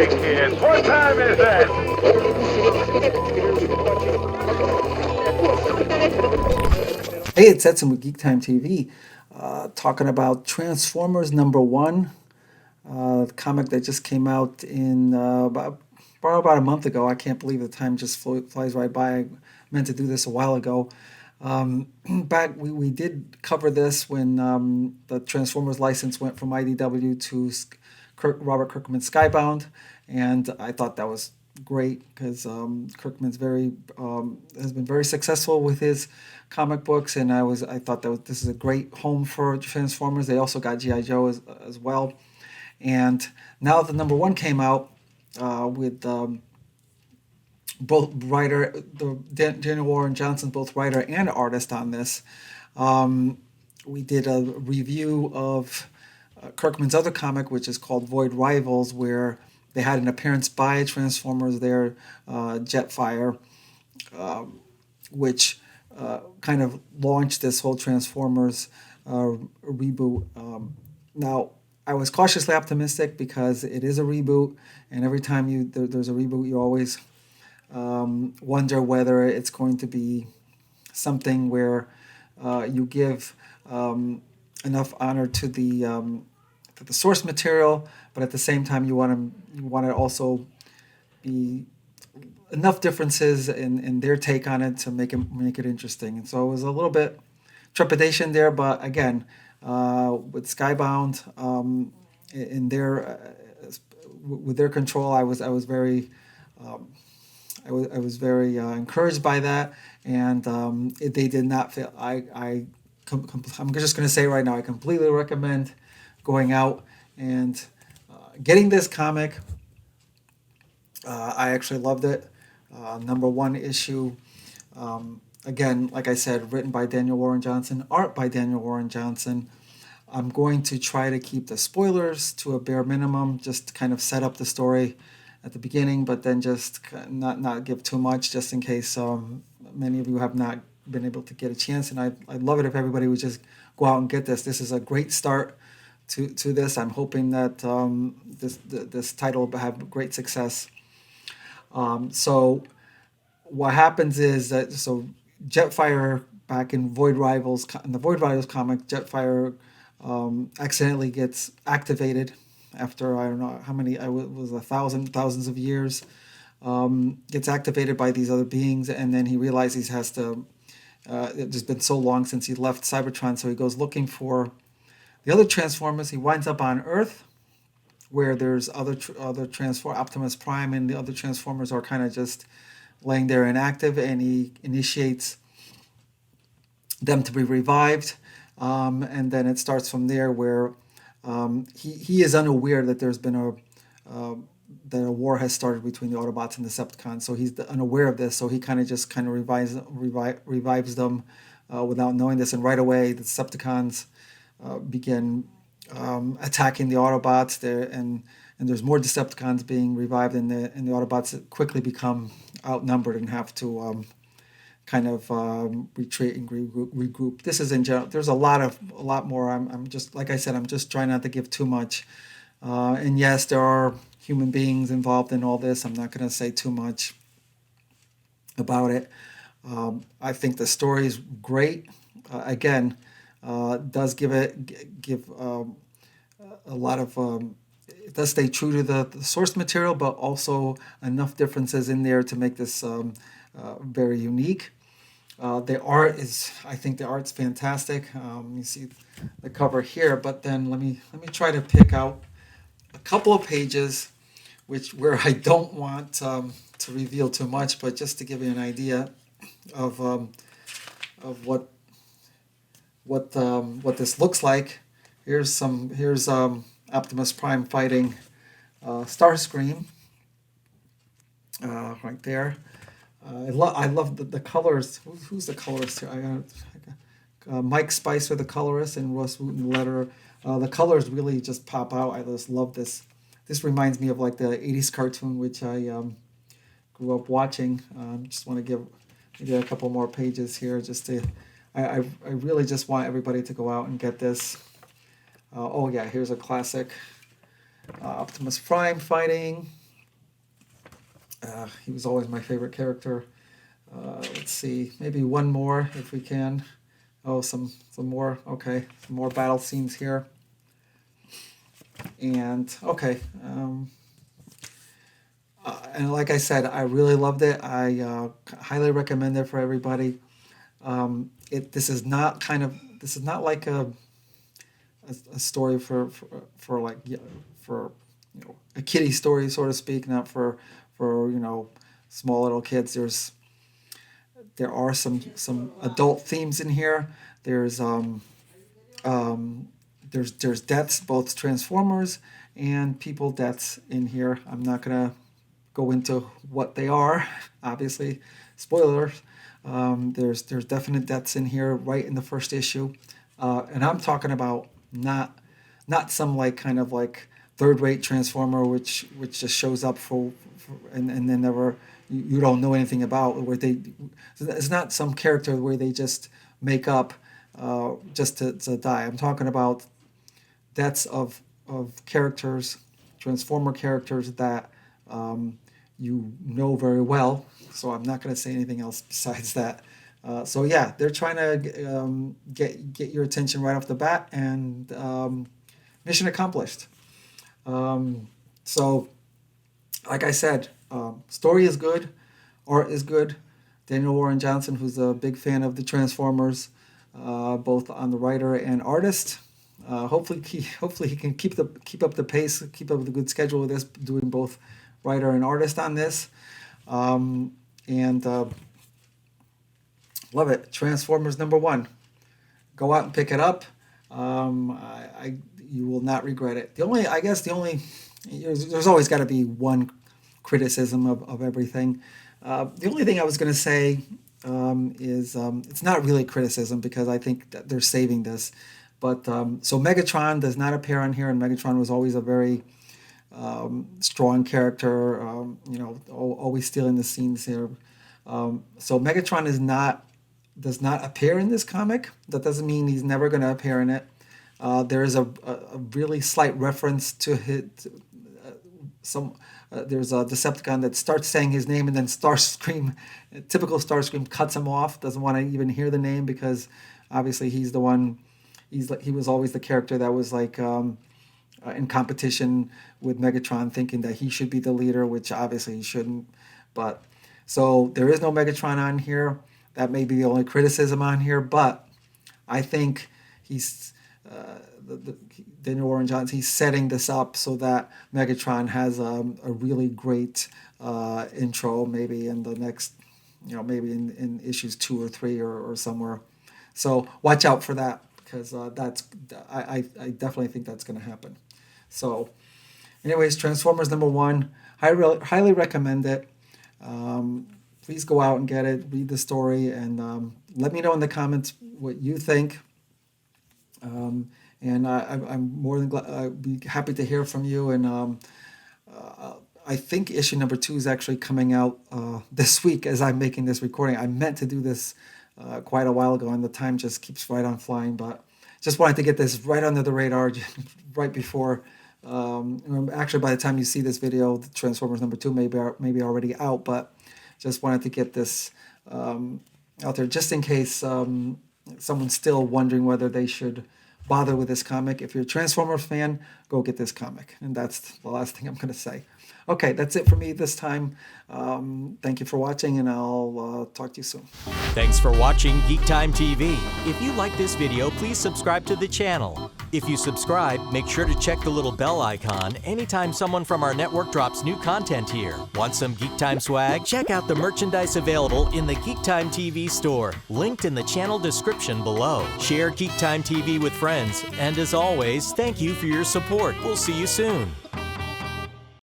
Hey kids, what time is it? Hey, it's Edson with GeekTime TV, talking about Transformers #1, the comic that just came out in about a month ago. I can't believe the time just flies right by. I meant to do this a while ago. Back we did cover this when the Transformers license went from IDW to Robert Kirkman's Skybound, and I thought that was great because Kirkman's has been very successful with his comic books, and I thought this is a great home for Transformers. They also got GI Joe as well, and now the #1 came out with both Daniel Warren Johnson, both writer and artist on this. We did a review of Kirkman's other comic, which is called Void Rivals, where they had an appearance by Transformers there, Jetfire, which kind of launched this whole Transformers reboot. Now, I was cautiously optimistic because it is a reboot, and every time there's a reboot, you always wonder whether it's going to be something where you give enough honor to the source material, but at the same time you want to also be enough differences in their take on it to make it interesting. And so it was a little bit trepidation there, but again, with Skybound in their with their control, I was very I was very encouraged by that, and they did not fail. I'm just going to say right now, I completely recommend going out and getting this comic. I actually loved it. #1 issue. Again, like I said, written by Daniel Warren Johnson, art by Daniel Warren Johnson. I'm going to try to keep the spoilers to a bare minimum, just to kind of set up the story at the beginning, but then just not give too much, just in case many of you have not been able to get a chance. And I'd love it if everybody would just go out and get this. This is a great start to this. I'm hoping that this title will have great success. So what happens is that Jetfire, back in the Void Rivals comic, Jetfire accidentally gets activated after, I don't know how many, it was thousands of years, gets activated by these other beings, and then he realizes he has to. It's been so long since he left Cybertron, so he goes looking for the other Transformers. He winds up on Earth, where there's other Optimus Prime, and the other Transformers are kind of just laying there inactive, and he initiates them to be revived, and then it starts from there, where he is unaware that there's been that a war has started between the Autobots and the Decepticons. So he's unaware of this. So he kind of revives them without knowing this. And right away, the Decepticons begin attacking the Autobots there, and there's more Decepticons being revived, and the Autobots quickly become outnumbered and have to kind of retreat and regroup. This is in general. There's a lot more. I'm just, like I said, I'm just trying not to give too much. And yes, there are human beings involved in all this. I'm not going to say too much about it. I think the story is great. Again, does give a lot of. It does stay true to the source material, but also enough differences in there to make this very unique. I think the art's fantastic. You see the cover here, but then let me try to pick out a couple of pages, where I don't want to reveal too much, but just to give you an idea of what this looks like. Here's Optimus Prime fighting Starscream right there. I love the colors. Who's the colorist here? I got Mike Spicer, the colorist, and Russ Wooten, letter. The colors really just pop out. I just love this. This reminds me of like the '80s cartoon, which I grew up watching. Just want to give maybe a couple more pages here, just to. I really just want everybody to go out and get this. Oh yeah, here's a classic Optimus Prime fighting He was always my favorite character. Let's see, maybe one more if we can. Oh, some more. Okay, some more battle scenes here. And okay, and like I said, I really loved it. I highly recommend it for everybody. This is not like a story for like for a kiddie story, so to speak, not for small little kids. There are some adult themes in here. There's deaths, both Transformers and people deaths in here. I'm not gonna go into what they are, obviously, spoilers. There's definite deaths in here right in the first issue, and I'm talking about not some like kind of like third-rate Transformer which just shows up for and then never you don't know anything about, where it's not some character where they just make up just to die. I'm talking about deaths of characters, Transformer characters that you know very well. So I'm not going to say anything else besides that. So yeah, they're trying to get your attention right off the bat, and mission accomplished. So, like I said, story is good, art is good. Daniel Warren Johnson, who's a big fan of the Transformers, both on the writer and artist. Hopefully he can keep up the pace, keep up the good schedule with this, doing both writer and artist on this, and love it. Transformers #1. Go out and pick it up. You will not regret it. There's always got to be one criticism of everything. The only thing I was going to say is it's not really criticism, because I think that they're saving this. But so Megatron does not appear on here, and Megatron was always a very strong character, always stealing the scenes here. So Megatron does not appear in this comic. That doesn't mean he's never going to appear in it. There is a really slight reference to there's a Decepticon that starts saying his name, and then Starscream, typical Starscream, cuts him off, doesn't want to even hear the name, because obviously he's the one. He was always the character that was like in competition with Megatron, thinking that he should be the leader, which obviously he shouldn't. But so there is no Megatron on here. That may be the only criticism on here, but I think he's Daniel Warren Johnson. He's setting this up so that Megatron has a really great intro, maybe in the next, maybe in issues 2 or 3 or somewhere. So watch out for that, because I definitely think that's going to happen. So, anyways, Transformers #1, highly recommend it. Please go out and get it, read the story, and let me know in the comments what you think. And I'm more than glad. I'd be happy to hear from you. And I think issue #2 is actually coming out this week as I'm making this recording. I meant to do this quite a while ago, and the time just keeps right on flying. But just wanted to get this right under the radar, right before. Actually, by the time you see this video, the Transformers #2 may be already out. But just wanted to get this out there, just in case someone's still wondering whether they should bother with this comic. If you're a Transformers fan, go get this comic. And that's the last thing I'm going to say. Okay, that's it for me this time. Thank you for watching, and I'll talk to you soon. Thanks for watching GeekTime TV. If you like this video, please subscribe to the channel. If you subscribe, make sure to check the little bell icon anytime someone from our network drops new content here. Want some GeekTime swag? Check out the merchandise available in the GeekTime TV store, linked in the channel description below. Share GeekTime TV with friends, and as always, thank you for your support. We'll see you soon.